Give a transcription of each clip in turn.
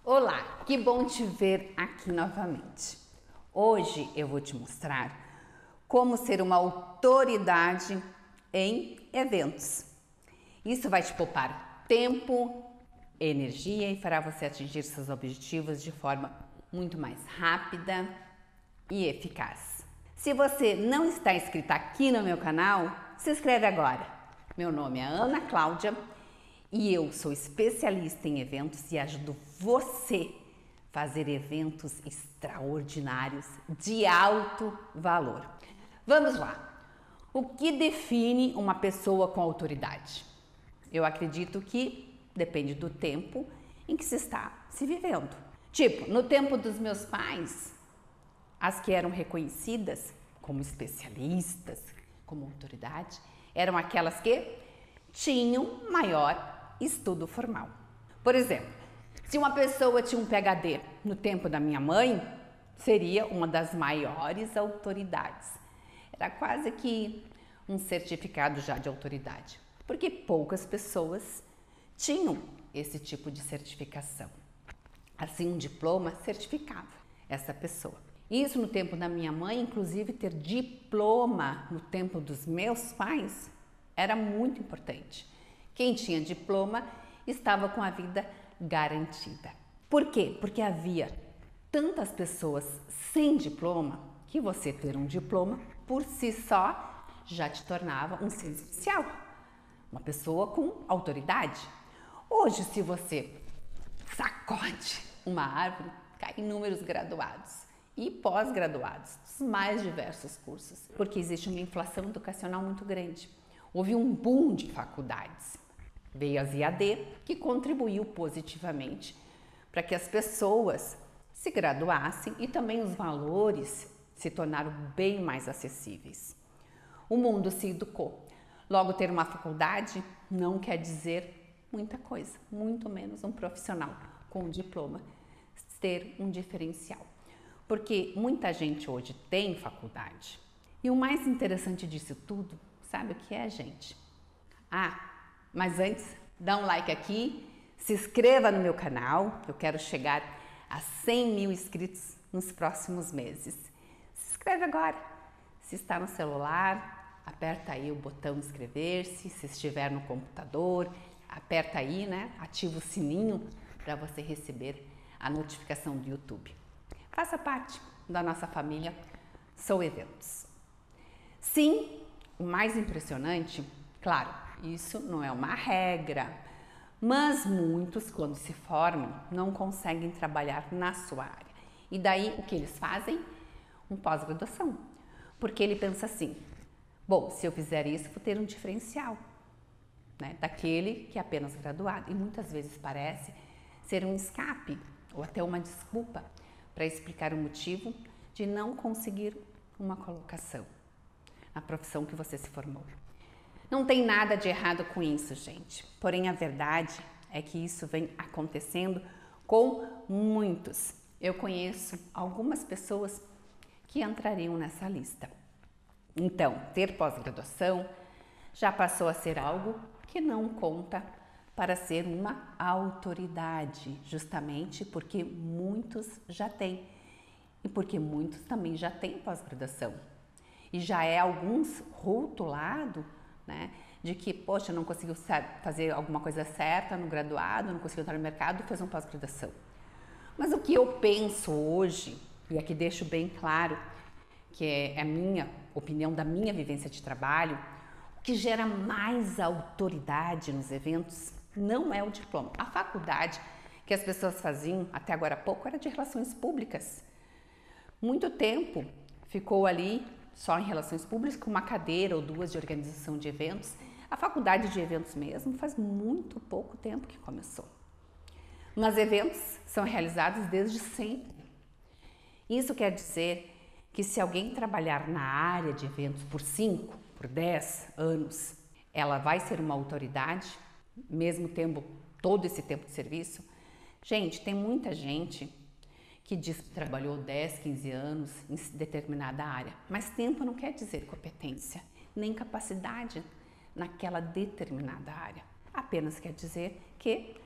Olá, que bom te ver aqui novamente. Hoje eu vou te mostrar como ser uma autoridade em eventos. Isso vai te poupar tempo, energia e fará você atingir seus objetivos de forma muito mais rápida e eficaz. Se você não está inscrito aqui no meu canal, se inscreve agora. Meu nome é Ana Cláudia e eu sou especialista em eventos e ajudo você a fazer eventos extraordinários de alto valor. Vamos lá! O que define uma pessoa com autoridade? Eu acredito que depende do tempo em que se está se vivendo. Tipo, no tempo dos meus pais, as que eram reconhecidas como especialistas, como autoridade, eram aquelas que tinham maior estudo formal. Por exemplo, se uma pessoa tinha um PhD no tempo da minha mãe, seria uma das maiores autoridades. Era quase que um certificado já de autoridade, porque poucas pessoas tinham esse tipo de certificação. Assim, um diploma certificava essa pessoa. Isso no tempo da minha mãe, inclusive ter diploma no tempo dos meus pais, era muito importante. Quem tinha diploma estava com a vida garantida. Por quê? Porque havia tantas pessoas sem diploma que você ter um diploma por si só já te tornava um ser especial, uma pessoa com autoridade. Hoje, se você sacode uma árvore, cai inúmeros graduados e pós-graduados dos mais diversos cursos, porque existe uma inflação educacional muito grande. Houve um boom de faculdades. Veio as EAD, que contribuiu positivamente para que as pessoas se graduassem e também os valores se tornaram bem mais acessíveis. O mundo se educou. Logo, ter uma faculdade não quer dizer muita coisa, muito menos um profissional com um diploma ter um diferencial. Porque muita gente hoje tem faculdade. E o mais interessante disso tudo, sabe o que é, gente? Mas antes, dá um like aqui, se inscreva no meu canal, eu quero chegar a 100 mil inscritos nos próximos meses. Se inscreve agora. Se está no celular, aperta aí o botão inscrever-se, se estiver no computador, aperta aí, né? Ativa o sininho para você receber a notificação do YouTube. Faça parte da nossa família Sou Eventos. Sim, o mais impressionante, claro, isso não é uma regra, mas muitos, quando se formam, não conseguem trabalhar na sua área. E daí, o que eles fazem? Um pós-graduação. Porque ele pensa assim, bom, se eu fizer isso, vou ter um diferencial, né, daquele que é apenas graduado. E muitas vezes parece ser um escape ou até uma desculpa para explicar o motivo de não conseguir uma colocação na profissão que você se formou. Não tem nada de errado com isso, gente. Porém, a verdade é que isso vem acontecendo com muitos. Eu conheço algumas pessoas que entrariam nessa lista. Então, ter pós-graduação já passou a ser algo que não conta para ser uma autoridade, justamente porque muitos já têm e porque muitos também já têm pós-graduação. E já é alguns rotulado, né, de que, poxa, não conseguiu fazer alguma coisa certa no graduado, não conseguiu entrar no mercado, fez uma pós-graduação. Mas o que eu penso hoje, e aqui deixo bem claro, que é a minha opinião da minha vivência de trabalho, o que gera mais autoridade nos eventos não é o diploma. A faculdade que as pessoas faziam até agora há pouco era de relações públicas. Muito tempo ficou ali só em relações públicas, com uma cadeira ou duas de organização de eventos. A faculdade de eventos mesmo faz muito pouco tempo que começou. Mas eventos são realizados desde sempre. Isso quer dizer que se alguém trabalhar na área de eventos por 5, por 10 anos, ela vai ser uma autoridade, mesmo tendo todo esse tempo de serviço? Gente, tem muita gente que diz que trabalhou 10, 15 anos em determinada área, mas tempo não quer dizer competência, nem capacidade naquela determinada área. Apenas quer dizer que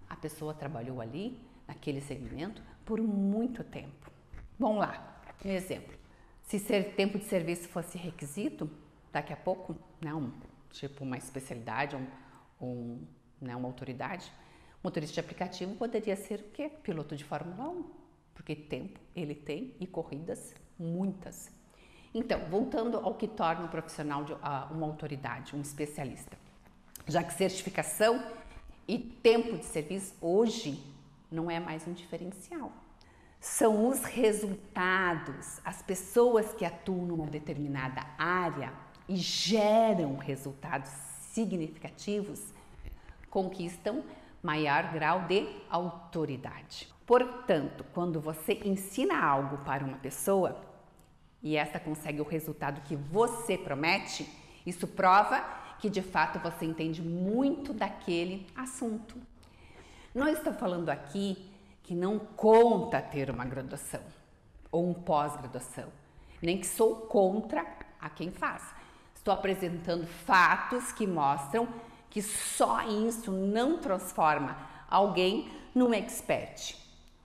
a pessoa trabalhou ali naquele segmento por muito tempo. Vamos lá, um exemplo. Se tempo de serviço fosse requisito, daqui a pouco, né, tipo uma especialidade, né, uma autoridade, motorista de aplicativo poderia ser o quê? Piloto de Fórmula 1, porque tempo ele tem e corridas muitas. Então, voltando ao que torna um profissional uma autoridade, um especialista. Já que certificação e tempo de serviço hoje não é mais um diferencial. São os resultados, as pessoas que atuam numa determinada área e geram resultados significativos, conquistam maior grau de autoridade. Portanto, quando você ensina algo para uma pessoa e essa consegue o resultado que você promete, isso prova que de fato você entende muito daquele assunto. Não estou falando aqui que não conta ter uma graduação ou um pós-graduação, nem que sou contra a quem faz. Estou apresentando fatos que mostram que só isso não transforma alguém num expert.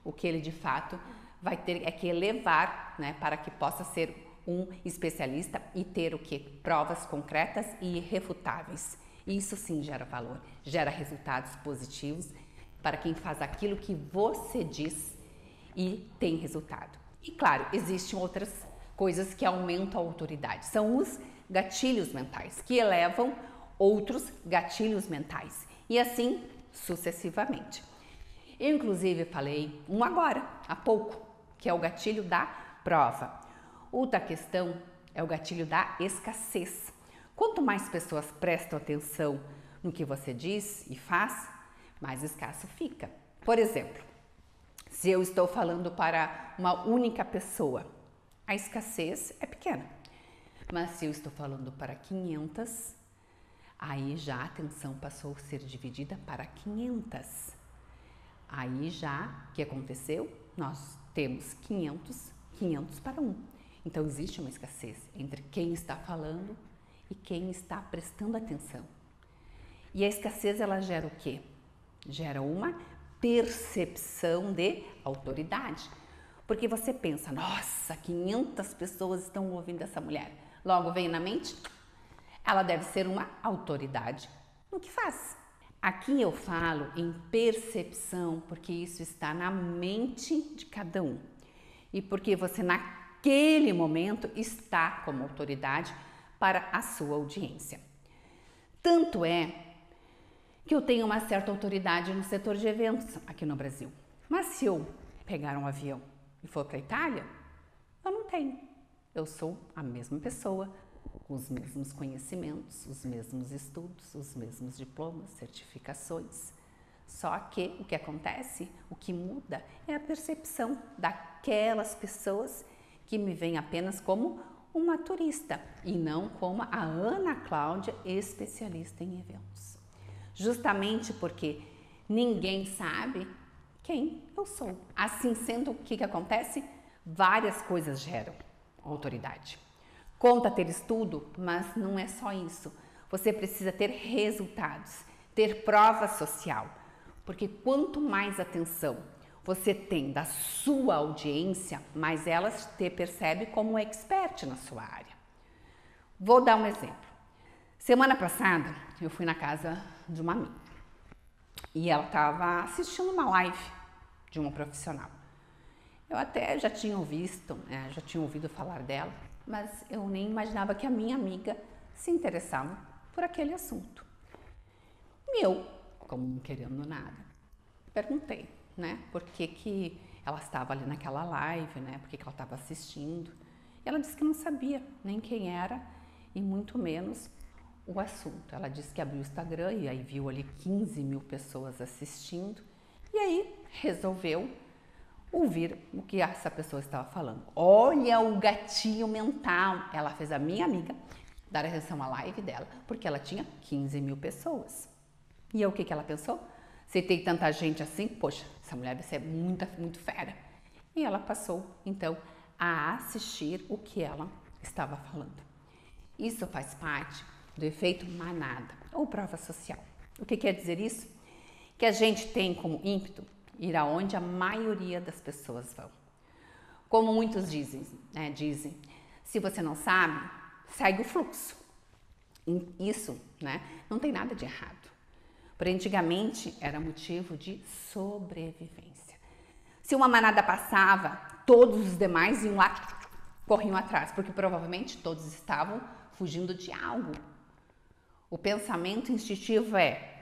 O que ele de fato vai ter é que elevar, né, para que possa ser um especialista e ter o que? Provas concretas e irrefutáveis. Isso sim gera valor, gera resultados positivos para quem faz aquilo que você diz e tem resultado. E claro, existem outras coisas que aumentam a autoridade. São os gatilhos mentais, que elevam outros gatilhos mentais. E assim sucessivamente. Eu inclusive falei um agora, há pouco, que é o gatilho da prova. Outra questão é o gatilho da escassez. Quanto mais pessoas prestam atenção no que você diz e faz, mais escasso fica. Por exemplo, se eu estou falando para uma única pessoa, a escassez é pequena. Mas se eu estou falando para 500, aí já a atenção passou a ser dividida para 500. Aí já, o que aconteceu? Nós temos 500 para 1. Então existe uma escassez entre quem está falando e quem está prestando atenção. E a escassez ela gera o quê? Gera uma percepção de autoridade. Porque você pensa, nossa, 500 pessoas estão ouvindo essa mulher. Logo vem na mente, ela deve ser uma autoridade no que faz. Aqui eu falo em percepção, porque isso está na mente de cada um. E porque você naquele momento está como autoridade para a sua audiência. Tanto é que eu tenho uma certa autoridade no setor de eventos aqui no Brasil. Mas se eu pegar um avião e for para a Itália, eu não tenho. Eu sou a mesma pessoa, com os mesmos conhecimentos, os mesmos estudos, os mesmos diplomas, certificações. Só que o que acontece, o que muda é a percepção daquelas pessoas que me veem apenas como uma turista e não como a Ana Cláudia, especialista em eventos. Justamente porque ninguém sabe quem eu sou. Assim sendo, o que acontece? Várias coisas geram autoridade. Conta ter estudo, mas não é só isso. Você precisa ter resultados, ter prova social. Porque quanto mais atenção você tem da sua audiência, mais elas te percebem como expert na sua área. Vou dar um exemplo. Semana passada, eu fui na casa de uma amiga e ela estava assistindo uma live de uma profissional. Eu até já tinha ouvido falar dela, mas eu nem imaginava que a minha amiga se interessava por aquele assunto. E eu, como não querendo nada, perguntei, né, por que ela estava ali naquela live, né, por que ela estava assistindo. E ela disse que não sabia nem quem era e muito menos o assunto. Ela disse que abriu o Instagram e aí viu ali 15 mil pessoas assistindo e aí resolveu ouvir o que essa pessoa estava falando. Olha o gatilho mental. Ela fez a minha amiga dar atenção à live dela porque ela tinha 15 mil pessoas. E aí, o que ela pensou? Se tem tanta gente assim, poxa, essa mulher deve ser muito fera. E ela passou, então, a assistir o que ela estava falando. Isso faz parte do efeito manada ou prova social. O que quer dizer isso? Que a gente tem como ímpeto ir aonde a maioria das pessoas vão. Como muitos dizem, se você não sabe, segue o fluxo. Isso, não tem nada de errado. Porém, antigamente era motivo de sobrevivência. Se uma manada passava, todos os demais iam lá, corriam atrás, porque provavelmente todos estavam fugindo de algo. O pensamento instintivo é: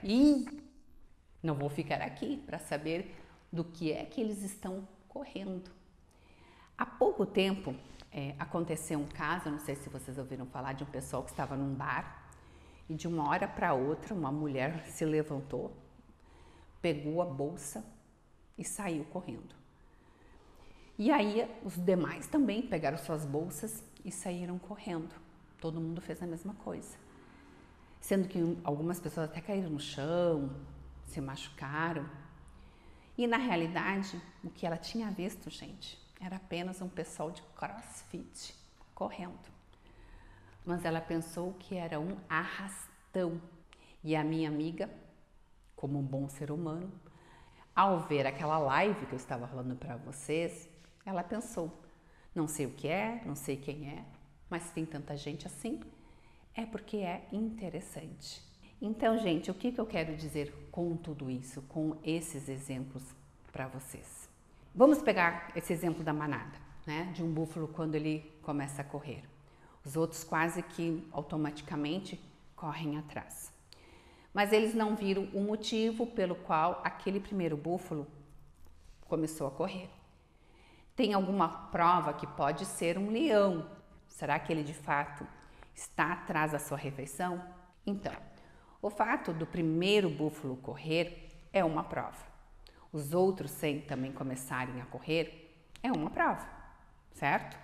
não vou ficar aqui para saber do que é que eles estão correndo. Há pouco tempo aconteceu um caso, não sei se vocês ouviram falar, de um pessoal que estava num bar e de uma hora para outra uma mulher se levantou, pegou a bolsa e saiu correndo. E aí os demais também pegaram suas bolsas e saíram correndo. Todo mundo fez a mesma coisa. Sendo que algumas pessoas até caíram no chão, se machucaram. E na realidade, o que ela tinha visto, gente, era apenas um pessoal de CrossFit correndo. Mas ela pensou que era um arrastão. E a minha amiga, como um bom ser humano, ao ver aquela live que eu estava falando para vocês, ela pensou: não sei o que é, não sei quem é, mas se tem tanta gente assim, é porque é interessante. Então, gente, o que eu quero dizer com tudo isso, com esses exemplos para vocês? Vamos pegar esse exemplo da manada, de um búfalo quando ele começa a correr. Os outros quase que automaticamente correm atrás. Mas eles não viram o motivo pelo qual aquele primeiro búfalo começou a correr. Tem alguma prova que pode ser um leão. Será que ele de fato está atrás da sua refeição? Então, o fato do primeiro búfalo correr é uma prova. Os outros 100 também começarem a correr é uma prova, certo?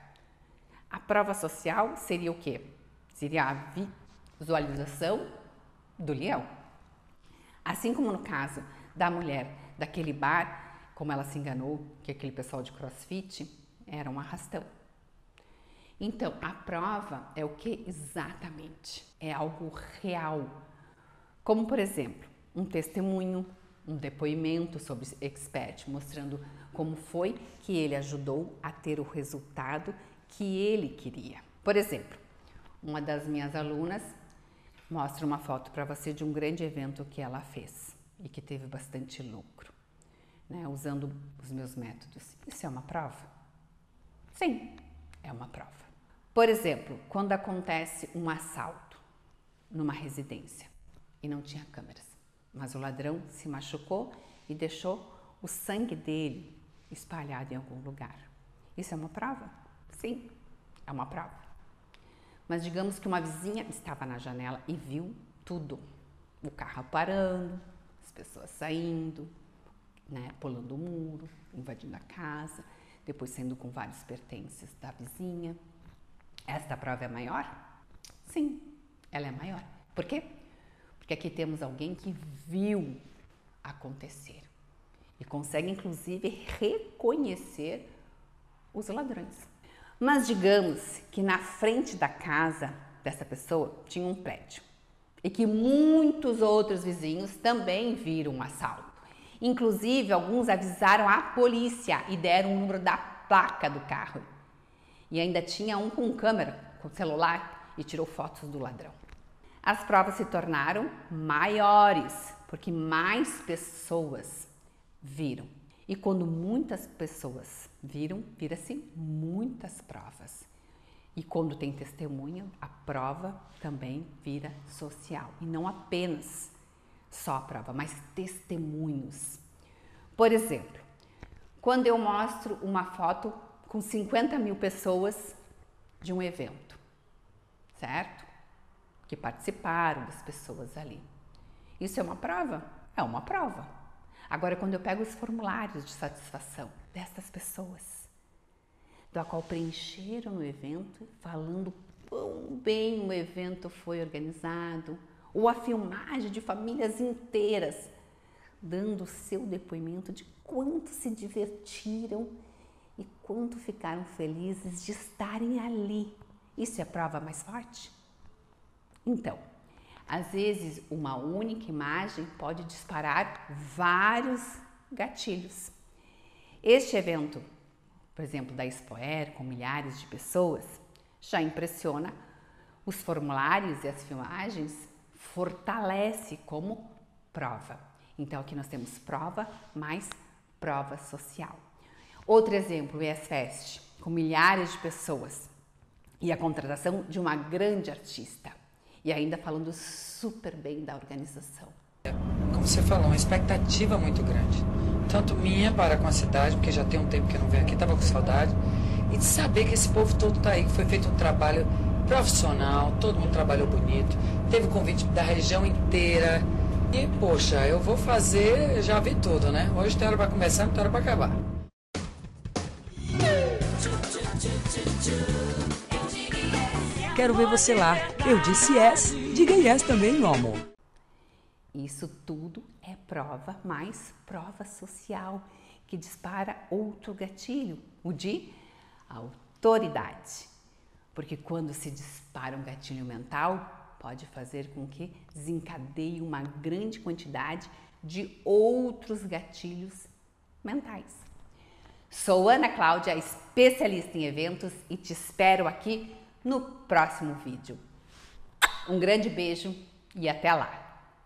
A prova social seria o quê? Seria a visualização do leão. Assim como no caso da mulher daquele bar, como ela se enganou que aquele pessoal de CrossFit era um arrastão. Então, a prova é o que exatamente? É algo real. Como, por exemplo, um testemunho, um depoimento sobre expert, mostrando como foi que ele ajudou a ter o resultado que ele queria. Por exemplo, uma das minhas alunas mostra uma foto para você de um grande evento que ela fez e que teve bastante lucro, usando os meus métodos. Isso é uma prova? Sim, é uma prova. Por exemplo, quando acontece um assalto numa residência e não tinha câmeras, mas o ladrão se machucou e deixou o sangue dele espalhado em algum lugar. Isso é uma prova? Sim, é uma prova. Mas digamos que uma vizinha estava na janela e viu tudo. O carro parando, as pessoas saindo, pulando o muro, invadindo a casa, depois saindo com vários pertences da vizinha. Esta prova é maior? Sim, ela é maior. Por quê? Porque aqui temos alguém que viu acontecer e consegue inclusive reconhecer os ladrões. Mas digamos que na frente da casa dessa pessoa tinha um prédio e que muitos outros vizinhos também viram um assalto. Inclusive, alguns avisaram a polícia e deram o número da placa do carro. E ainda tinha um com câmera, com celular, e tirou fotos do ladrão. As provas se tornaram maiores, porque mais pessoas viram. E quando muitas pessoas viram, vira-se muitas provas. E quando tem testemunha, a prova também vira social. E não apenas só a prova, mas testemunhos. Por exemplo, quando eu mostro uma foto com 50 mil pessoas de um evento, certo? Que participaram das pessoas ali. Isso é uma prova? É uma prova. Agora, quando eu pego os formulários de satisfação dessas pessoas, da qual preencheram no evento, falando quão bem o evento foi organizado, ou a filmagem de famílias inteiras, dando o seu depoimento de quanto se divertiram e quanto ficaram felizes de estarem ali. Isso é a prova mais forte? Então, às vezes uma única imagem pode disparar vários gatilhos. Este evento, por exemplo, da Expoer, com milhares de pessoas, já impressiona. Os formulários e as filmagens fortalece como prova. Então, aqui nós temos prova mais prova social. Outro exemplo, o ESFest, com milhares de pessoas e a contratação de uma grande artista. E ainda falando super bem da organização. Como você falou, uma expectativa muito grande. Tanto minha para com a cidade, porque já tem um tempo que eu não venho aqui, estava com saudade. E de saber que esse povo todo está aí, que foi feito um trabalho profissional, todo mundo trabalhou bonito. Teve o convite da região inteira. E, poxa, eu vou fazer, já vi tudo, né? Hoje tem hora para começar, não tem hora para acabar. Quero ver você lá. Eu disse yes. Diga yes também, meu amor. Isso tudo é prova mais prova social, que dispara outro gatilho, o de autoridade. Porque quando se dispara um gatilho mental, pode fazer com que desencadeie uma grande quantidade de outros gatilhos mentais. Sou Ana Cláudia, especialista em eventos, e te espero aqui no próximo vídeo. Um grande beijo e até lá!